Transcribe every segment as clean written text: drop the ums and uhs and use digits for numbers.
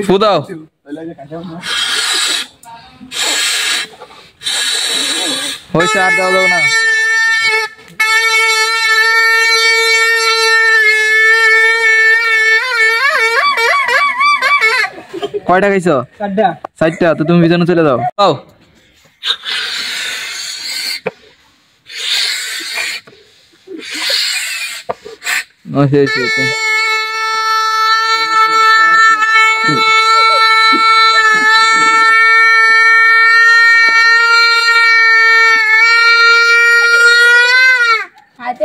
ফু দাও। হয়েছে, আর দাও দাও না। কয়টা খাইছো? 4টা। তো তুমি পিছনে চলে যাও। দাও।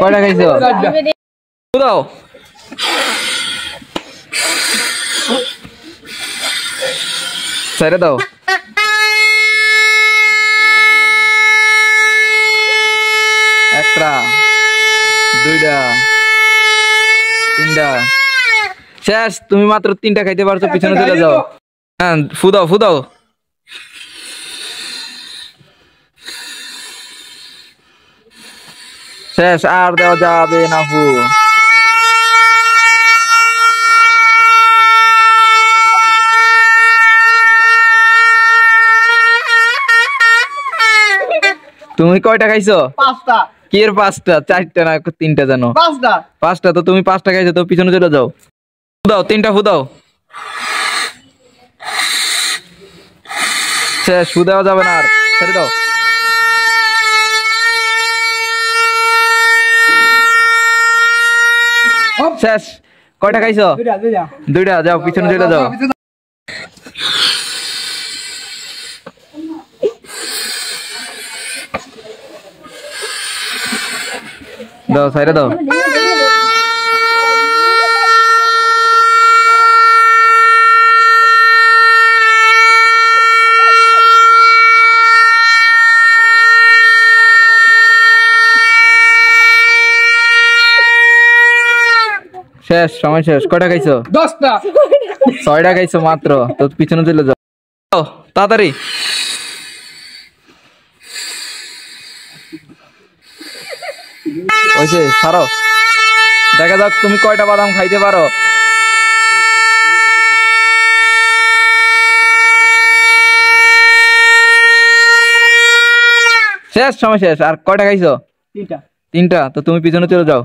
কয়টা খাইছো? দাও। ছেড়ে দাও। একটা, 2টা, 3টা। শেষ। তুমি মাত্র 3টা খাইতে পারছো, পিছনে চলে যাও। হ্যাঁ, ফু দাও, ফু দাও। শেষ, আর দেওয়া যাবে না ফু। তুমি কয়টা খাইছো? 5টা। কি এর 5টা? 4টা না 3টা জানো? 5টা। 5টা। তো তুমি 5টা খাইছো, তো পিছনে চলে যাও। ফু দাও, 3টা ফু দাও। শেষ, ফু দেওয়া যাবে না আর, ছেড়ে দাও। শেষ। কয়টা খাইছো? 2টা। যাও, পিছনে চলে যাও। দাও, সাইডে দাও। শেষ, সময় শেষ। কয়টা খাইছো? 10টা। 6টা খাইছো মাত্র, তো পিছনে চলে যাও তাড়াতাড়ি। ওইছে, ছাড়ো। দেখা যাক তুমি কয়টা বাদাম খাইতে পারো। শেষ, সময় শেষ। আর কয়টা খাইছো? 3টা। 3টা। তো তুমি পিছনে চলে যাও।